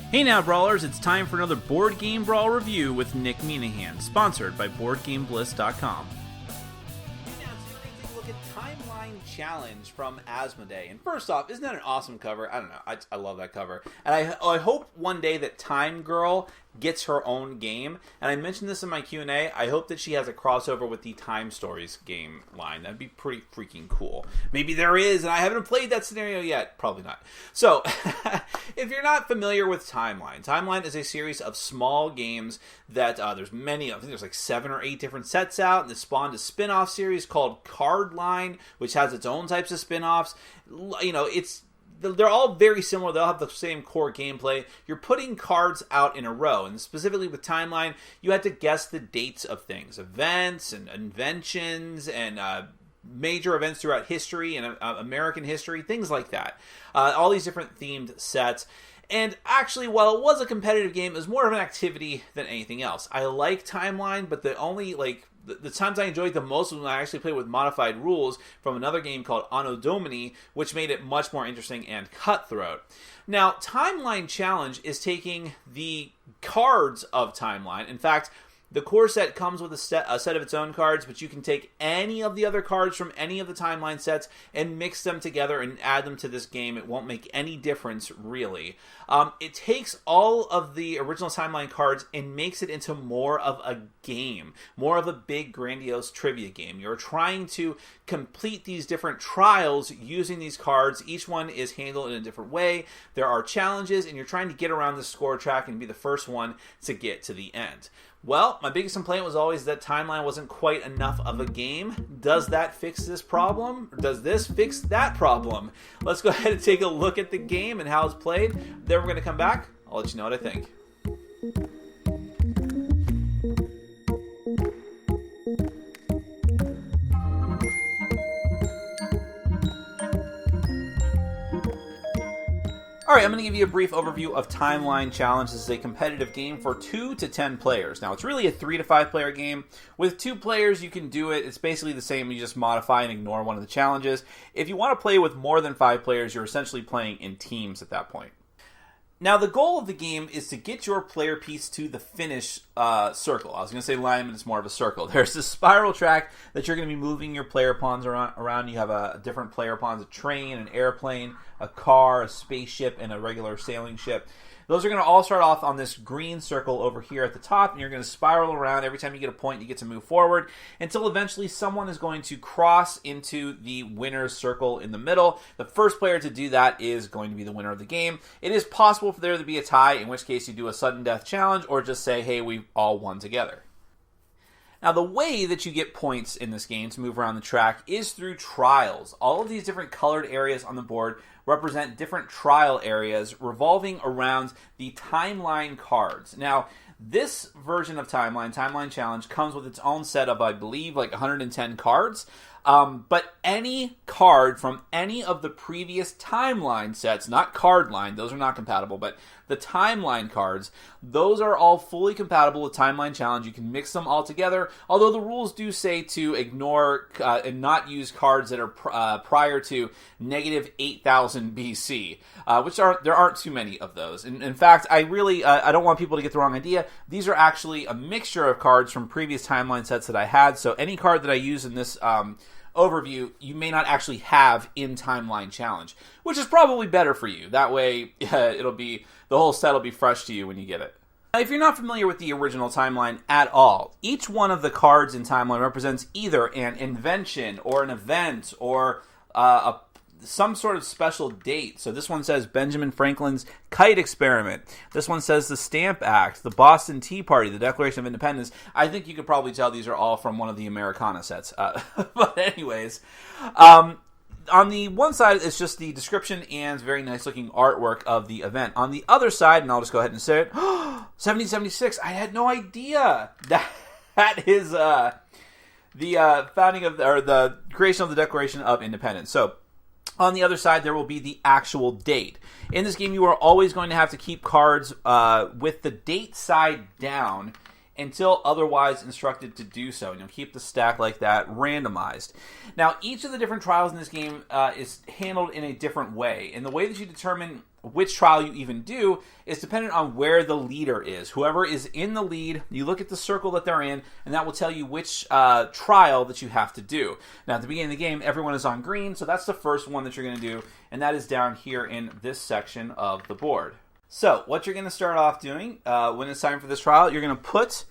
Hey now, Brawlers, it's time for another Board Game Brawl review with Nick Minahan, sponsored by BoardGameBliss.com. Hey now, so we're going to take a look at Timeline Challenge from Asmodee. And first off, isn't that an awesome cover? I don't know, I love that cover. And I hope one day that Time Girl gets her own game. And I mentioned this in my Q&A. I hope that she has a crossover with the Time Stories game line. That'd be pretty freaking cool. Maybe there is, and I haven't played that scenario yet. Probably not. So, if you're not familiar with Timeline is a series of small games that there's many. I think there's like 7 or 8 different sets out, and this spawned a spin-off series called Card Line, which has its own types of spin-offs. You know, they're all very similar. They'll have the same core gameplay. You're putting cards out in a row, and specifically with Timeline, you had to guess the dates of things, events and inventions and major events throughout history and American history, things like that. All these different themed sets. And actually, while it was a competitive game, it was more of an activity than anything else. I like Timeline, but the times I enjoyed the most was when I actually played with modified rules from another game called Anno Domini, which made it much more interesting and cutthroat. Now, Timeline Challenge is taking the cards of Timeline. In fact, the core set comes with a set of its own cards, but you can take any of the other cards from any of the Timeline sets and mix them together and add them to this game. It won't make any difference, really. It takes all of the original Timeline cards and makes it into more of a game, more of a big, grandiose trivia game. You're trying to complete these different trials using these cards. Each one is handled in a different way. There are challenges, and you're trying to get around the score track and be the first one to get to the end. Well, my biggest complaint was always that Timeline wasn't quite enough of a game. Does that fix this problem? Or does this fix that problem? Let's go ahead and take a look at the game and how it's played. Then we're going to come back. I'll let you know what I think. Alright, I'm going to give you a brief overview of Timeline Challenge. This is a competitive game for 2 to 10 players. Now, it's really a 3 to 5 player game. With 2 players, you can do it. It's basically the same. You just modify and ignore one of the challenges. If you want to play with more than 5 players, you're essentially playing in teams at that point. Now, the goal of the game is to get your player piece to the finish circle. I was going to say line, but it's more of a circle. There's this spiral track that you're going to be moving your player pawns around. You have a different player pawns, a train, an airplane, a car, a spaceship, and a regular sailing ship. Those are going to all start off on this green circle over here at the top, and you're going to spiral around. Every time you get a point, you get to move forward until eventually someone is going to cross into the winner's circle in the middle. The first player to do that is going to be the winner of the game. It is possible for there to be a tie, in which case you do a sudden death challenge or just say, hey, we all won together. Now, the way that you get points in this game to move around the track is through trials. All of these different colored areas on the board represent different trial areas revolving around the Timeline cards. Now, this version of Timeline Challenge, comes with its own set of, I believe, like 110 cards. But any card from any of the previous Timeline sets, not Card Line, those are not compatible, but the Timeline cards, those are all fully compatible with Timeline Challenge. You can mix them all together, although the rules do say to ignore and not use cards that are prior to negative 8,000 BC, which there aren't too many of those. In fact, I don't want people to get the wrong idea. These are actually a mixture of cards from previous Timeline sets that I had, so any card that I use in this overview, you may not actually have in Timeline Challenge, which is probably better for you. That way, the whole set will be fresh to you when you get it. Now, if you're not familiar with the original Timeline at all, each one of the cards in Timeline represents either an invention or an event or some sort of special date. So this one says Benjamin Franklin's kite experiment. This one says the Stamp Act, the Boston Tea Party, the Declaration of Independence. I think you could probably tell these are all from one of the Americana sets. But anyways, on the one side, it's just the description and very nice looking artwork of the event. On the other side, and I'll just go ahead and say it, 1776. I had no idea that is the founding of, or the creation of the Declaration of Independence. So, on the other side, there will be the actual date. In this game, you are always going to have to keep cards with the date side down until otherwise instructed to do so. And you'll keep the stack like that, randomized. Now, each of the different trials in this game is handled in a different way. And the way that you determine which trial you even do is dependent on where the leader is. Whoever is in the lead, you look at the circle that they're in, and that will tell you which trial that you have to do. Now, at the beginning of the game, everyone is on green, so that's the first one that you're going to do, and that is down here in this section of the board. So, what you're going to start off doing when it's time for this trial, you're going to put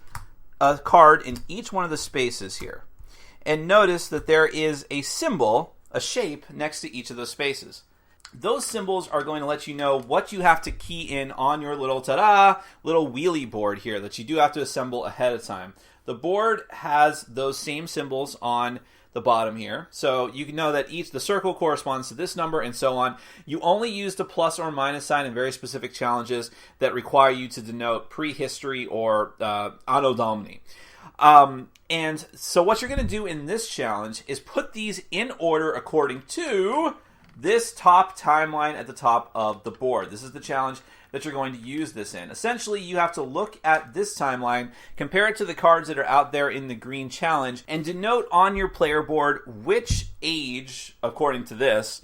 a card in each one of the spaces here. And notice that there is a symbol, a shape, next to each of those spaces. Those symbols are going to let you know what you have to key in on your little little wheelie board here that you do have to assemble ahead of time. The board has those same symbols on the bottom here, so you can know that the circle corresponds to this number and so on. You only use the plus or minus sign in very specific challenges that require you to denote prehistory or Anno Domini. And so what you're going to do in this challenge is put these in order according to this top timeline at the top of the board. This is the challenge that you're going to use this in. Essentially, you have to look at this timeline, compare it to the cards that are out there in the green challenge, and denote on your player board which age, according to this,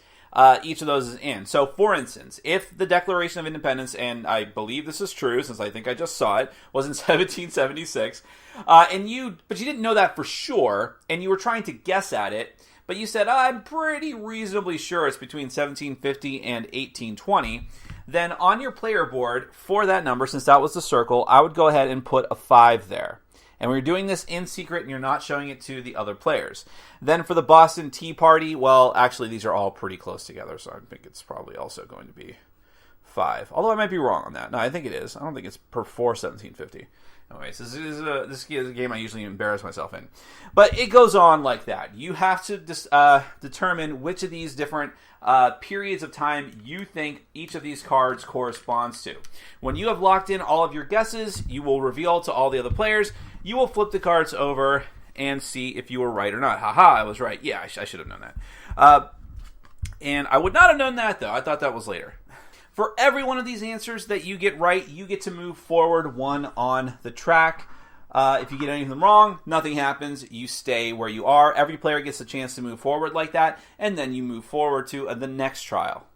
each of those is in. So, for instance, if the Declaration of Independence, and I believe this is true since I think I just saw it, was in 1776, but you didn't know that for sure, and you were trying to guess at it, but you said, I'm pretty reasonably sure it's between 1750 and 1820, then on your player board for that number, since that was the circle, I would go ahead and put a 5 there. And we're doing this in secret and you're not showing it to the other players. Then for the Boston Tea Party, well, actually these are all pretty close together, so I think it's probably also going to be 5. Although I might be wrong on that. No, I think it is. I don't think it's before 1750. Anyways, this is a game I usually embarrass myself in. But it goes on like that. You have to determine which of these different periods of time you think each of these cards corresponds to. When you have locked in all of your guesses, you will reveal to all the other players. You will flip the cards over and see if you were right or not. Haha, I was right. Yeah, I should have known that. And I would not have known that, though. I thought that was later. For every one of these answers that you get right, you get to move forward one on the track. If you get anything wrong, nothing happens. You stay where you are. Every player gets a chance to move forward like that, and then you move forward to the next trial.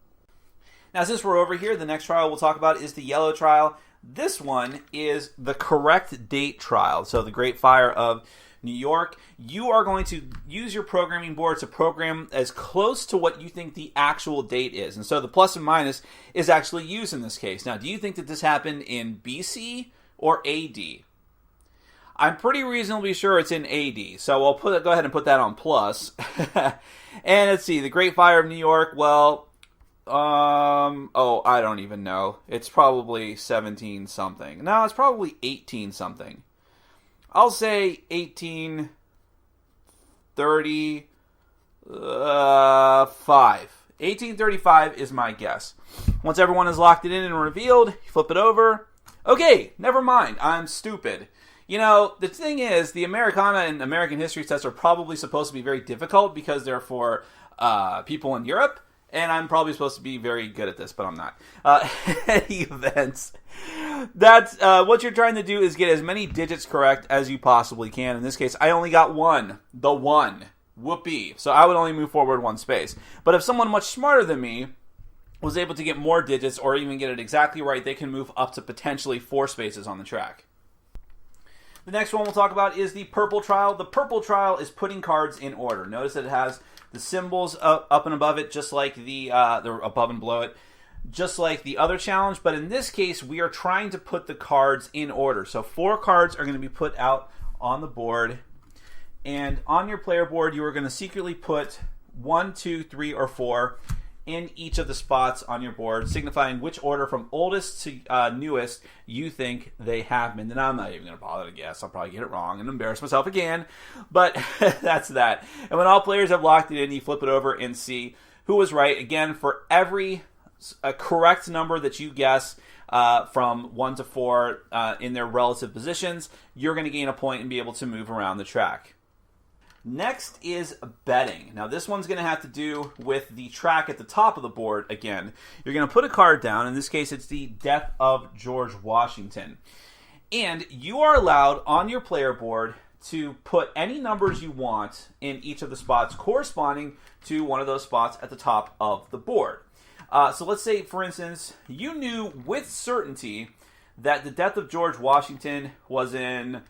Now, since we're over here, the next trial we'll talk about is the yellow trial. This one is the correct date trial. So the Great Fire of New York. You are going to use your programming board to program as close to what you think the actual date is. And so the plus and minus is actually used in this case. Now, do you think that this happened in BC or AD? I'm pretty reasonably sure it's in AD. So I'll go ahead and put that on plus. And let's see, the Great Fire of New York, well, I don't even know. It's probably 17 something. No, it's probably 18 something. I'll say 1835. 1835 is my guess. Once everyone has locked it in and revealed, you flip it over. Okay, never mind. I'm stupid. You know, the thing is, the Americana and American history tests are probably supposed to be very difficult because they're for people in Europe. And I'm probably supposed to be very good at this, but I'm not. Events. That's what you're trying to do is get as many digits correct as you possibly can. In this case, I only got one. The 1. Whoopee. So I would only move forward one space. But if someone much smarter than me was able to get more digits or even get it exactly right, they can move up to potentially 4 spaces on the track. The next one we'll talk about is the purple trial. The purple trial is putting cards in order. Notice that it has the symbols up and above it, just like the above and below it, just like the other challenge. But in this case, we are trying to put the cards in order. So 4 cards are going to be put out on the board. And on your player board, you are going to secretly put 1, 2, 3, or 4 in each of the spots on your board, signifying which order from oldest to newest you think they have been. And I'm not even going to bother to guess. I'll probably get it wrong and embarrass myself again. But that's that. And when all players have locked it in, you flip it over and see who was right. Again, for every correct number that you guess from 1 to 4 in their relative positions, you're going to gain a point and be able to move around the track. Next is betting. Now this one's going to have to do with the track at the top of the board again. You're going to put a card down. In this case, it's the Death of George Washington. And you are allowed on your player board to put any numbers you want in each of the spots corresponding to one of those spots at the top of the board. So let's say, for instance, you knew with certainty that the death of George Washington was in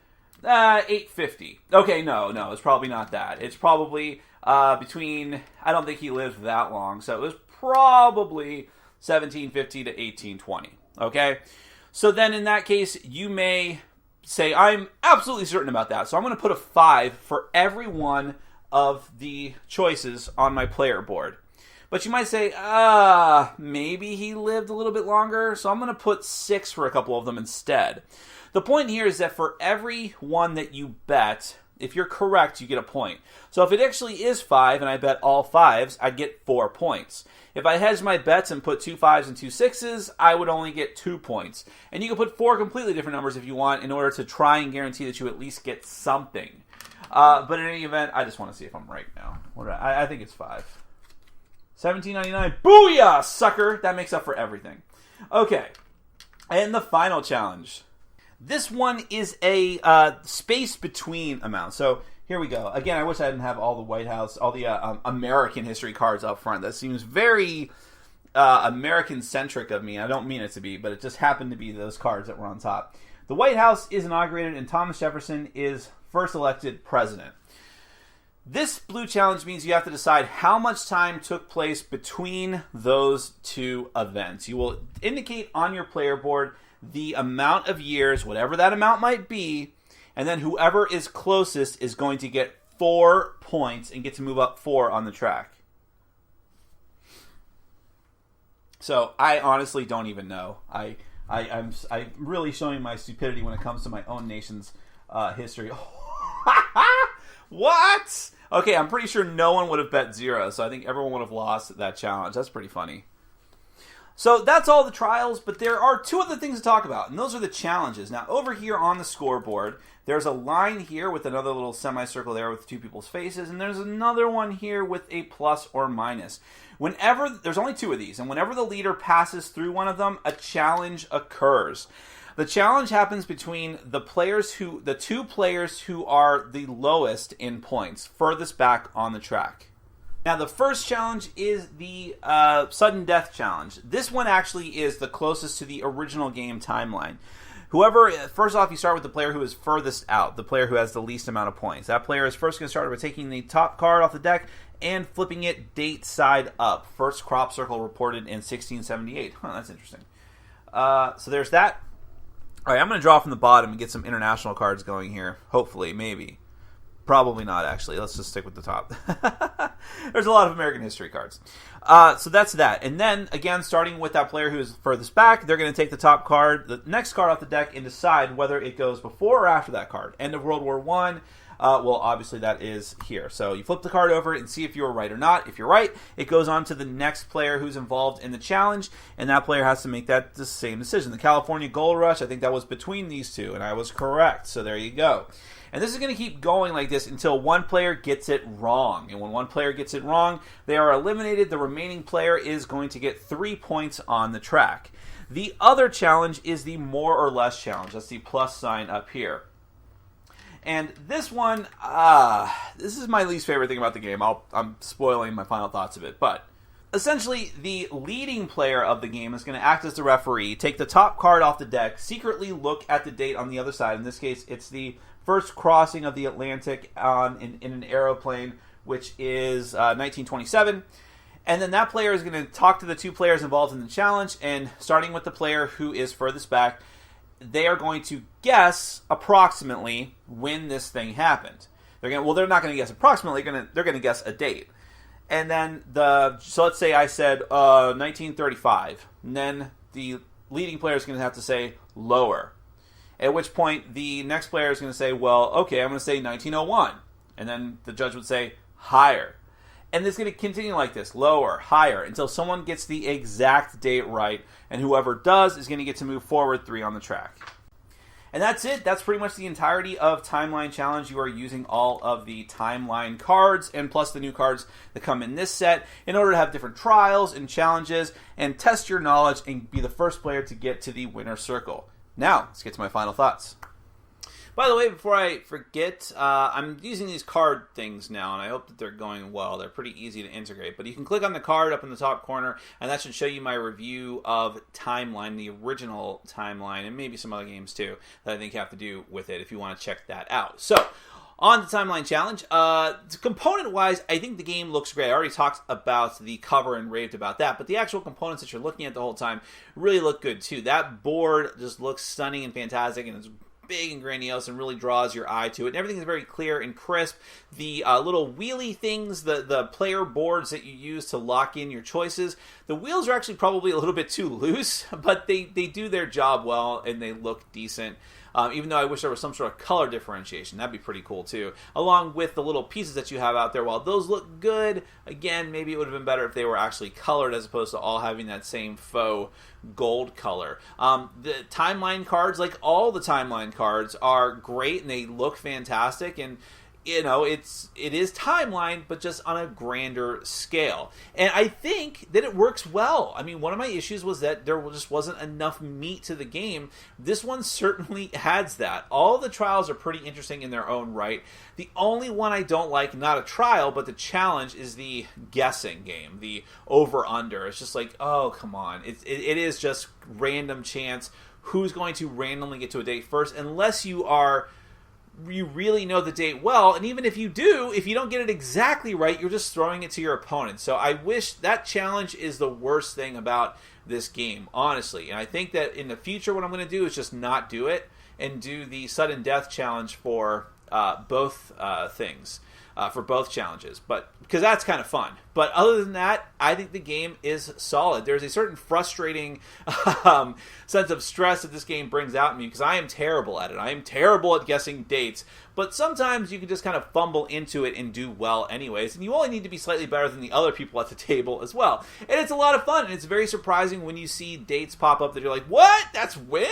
850. Okay, no, it's probably not that. It's probably between, I don't think he lived that long, so it was probably 1750 to 1820. Okay? So then in that case, you may say, I'm absolutely certain about that. So I'm going to put a 5 for every one of the choices on my player board. But you might say, maybe he lived a little bit longer, so I'm going to put 6 for a couple of them instead. The point here is that for every one that you bet, if you're correct, you get a point. So if it actually is 5 and I bet all 5s, I'd get 4 points. If I hedge my bets and put 2 5s and 2 6s, I would only get 2 points. And you can put 4 completely different numbers if you want in order to try and guarantee that you at least get something. But in any event, I just want to see if I'm right now. I think it's 5. $17.99. Booyah, sucker! That makes up for everything. Okay. And the final challenge. This one is a space between amount. So here we go. Again, I wish I didn't have all the White House, all the American history cards up front. That seems very American-centric of me. I don't mean it to be, but it just happened to be those cards that were on top. The White House is inaugurated and Thomas Jefferson is first elected president. This blue challenge means you have to decide how much time took place between those two events. You will indicate on your player board the amount of years, whatever that amount might be, and then whoever is closest is going to get 4 points and get to move up 4 on the track. So I honestly don't even know. I'm really showing my stupidity when it comes to my own nation's history. What? Okay, I'm pretty sure no one would have bet 0, so I think everyone would have lost that challenge. That's pretty funny. So that's all the trials, but there are 2 other things to talk about, and those are the challenges. Now, over here on the scoreboard, there's a line here with another little semicircle there with 2 people's faces, and there's another one here with a plus or minus. Whenever, there's only 2 of these, and whenever the leader passes through one of them, a challenge occurs. The challenge happens between the 2 players who are the lowest in points, furthest back on the track. Now, the first challenge is the sudden death challenge. This one actually is the closest to the original game timeline. First off, you start with the player who is furthest out, the player who has the least amount of points. That player is first going to start by taking the top card off the deck and flipping it date side up. First crop circle reported in 1678. That's interesting. So there's that. All right, I'm going to draw from the bottom and get some international cards going here. Hopefully, maybe. Probably not, actually. Let's just stick with the top. There's a lot of American history cards. So that's that. And then, again, starting with that player who is furthest back, they're going to take the top card, the next card off the deck, and decide whether it goes before or after that card. End of World War I. Well, obviously that is here. So you flip the card over and see if you were right or not. If you're right, it goes on to the next player who's involved in the challenge, and that player has to make the same decision. The California Gold Rush, I think that was between these 2, and I was correct. So there you go. And this is going to keep going like this until one player gets it wrong. And when one player gets it wrong, they are eliminated. The remaining player is going to get 3 points on the track. The other challenge is the more or less challenge. That's the plus sign up here. And this one, this is my least favorite thing about the game. I'm spoiling my final thoughts of it. But essentially, the leading player of the game is going to act as the referee, take the top card off the deck, secretly look at the date on the other side. In this case, it's the first crossing of the Atlantic in an aeroplane, which is 1927. And then that player is going to talk to the 2 players involved in the challenge, and starting with the player who is furthest back, they are going to guess approximately when this thing happened. They're not going to guess approximately. They're going to guess a date. And then so let's say I said 1935, and then the leading player is going to have to say lower. At which point the next player is going to say, well, okay, I'm going to say 1901, and then the judge would say higher. And it's going to continue like this, lower, higher, until someone gets the exact date right, and whoever does is going to get to move forward 3 on the track. And that's it. That's pretty much the entirety of Timeline Challenge. You are using all of the Timeline cards, and plus the new cards that come in this set, in order to have different trials and challenges, and test your knowledge, and be the first player to get to the winner circle. Now, let's get to my final thoughts. By the way, before I forget, I'm using these card things now, and I hope that they're going well. They're pretty easy to integrate. But you can click on the card up in the top corner, and that should show you my review of Timeline, the original Timeline, and maybe some other games too that I think have to do with it if you want to check that out. So, on the Timeline Challenge, component-wise, I think the game looks great. I already talked about the cover and raved about that, but the actual components that you're looking at the whole time really look good too. That board just looks stunning and fantastic, and it's big and grandiose and really draws your eye to it. And everything is very clear and crisp. The little wheelie things, the player boards that you use to lock in your choices, the wheels are actually probably a little bit too loose, but they do their job well and they look decent. Even though I wish there was some sort of color differentiation. That'd be pretty cool too. Along with the little pieces that you have out there, while those look good, again, maybe it would have been better if they were actually colored as opposed to all having that same faux gold color. The Timeline cards, like all the Timeline cards, are great and they look fantastic, and you know, it is Timeline, but just on a grander scale. And I think that it works well. I mean, one of my issues was that there just wasn't enough meat to the game. This one certainly adds that. All the trials are pretty interesting in their own right. The only one I don't like, not a trial, but the challenge, is the guessing game, the over-under. It's just like, oh, come on. It is just random chance. Who's going to randomly get to a date first? Unless you really know the date well, and even if you do, if you don't get it exactly right, you're just throwing it to your opponent. So I wish that challenge is the worst thing about this game, honestly. And I think that in the future what I'm going to do is just not do it and do the sudden death challenge for both things. For both challenges, but because that's kind of fun. But other than that, I think the game is solid. There's a certain frustrating sense of stress that this game brings out in me because I am terrible at it. I am terrible at guessing dates, but sometimes you can just kind of fumble into it and do well anyways, and you only need to be slightly better than the other people at the table as well. And it's a lot of fun, and it's very surprising when you see dates pop up that you're like, what? That's when?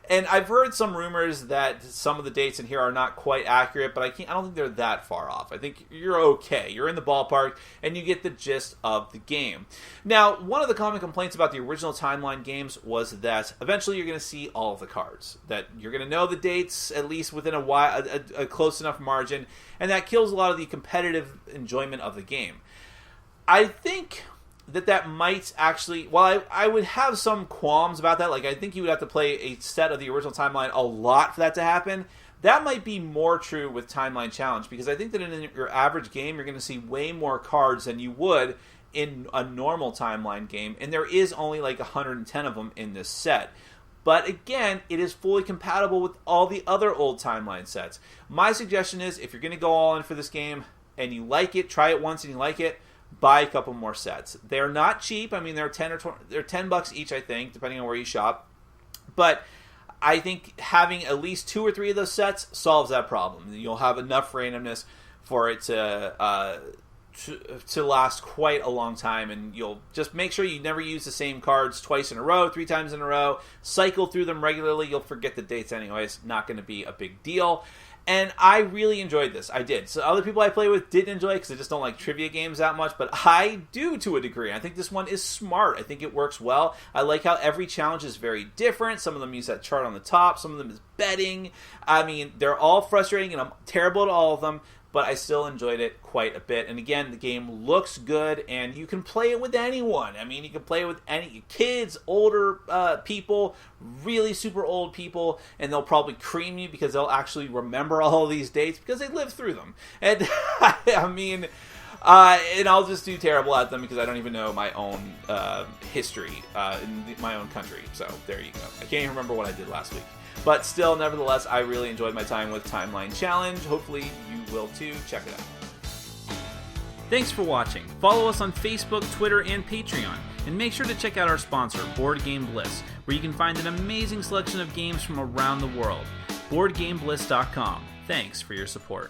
And I've heard some rumors that some of the dates in here are not quite accurate, but I don't think they're that far off. I think you're okay. You're in the ballpark, and you get the gist of the game. Now, one of the common complaints about the original Timeline games was that eventually you're going to see all of the cards. That you're going to know the dates, at least within a close enough margin, and that kills a lot of the competitive enjoyment of the game. I think that might actually, while I would have some qualms about that, like I think you would have to play a set of the original Timeline a lot for that to happen. That might be more true with Timeline Challenge, because I think that in your average game you're going to see way more cards than you would in a normal Timeline game, and there is only like 110 of them in this set. But again, it is fully compatible with all the other old Timeline sets. My suggestion is, if you're going to go all in for this game and you like it, try it once and you like it, buy a couple more sets. They're not cheap. I mean, they're $10 each, I think, depending on where you shop. But I think having at least 2 or 3 of those sets solves that problem. You'll have enough randomness for it to last quite a long time, and you'll just make sure you never use the same cards twice in a row, 3 times in a row. Cycle through them regularly. You'll forget the dates anyways. Not going to be a big deal. And I really enjoyed this. I did. So other people I play with didn't enjoy it because they just don't like trivia games that much, but I do to a degree. I think this one is smart. I think it works well. I like how every challenge is very different. Some of them use that chart on the top. Some of them is betting. I mean, they're all frustrating, and I'm terrible at all of them, but I still enjoyed it quite a bit. And again, the game looks good, and you can play it with anyone. I mean, you can play it with any kids, older people, really super old people, and they'll probably cream you because they'll actually remember all of these dates because they lived through them. And I mean, and I'll just do terrible at them because I don't even know my own history in my own country. So there you go. I can't even remember what I did last week. But still, nevertheless, I really enjoyed my time with Timeline Challenge. Hopefully you will too. Check it out. Thanks for watching. Follow us on Facebook, Twitter, and Patreon. And make sure to check out our sponsor, Board Game Bliss, where you can find an amazing selection of games from around the world. BoardGameBliss.com. Thanks for your support.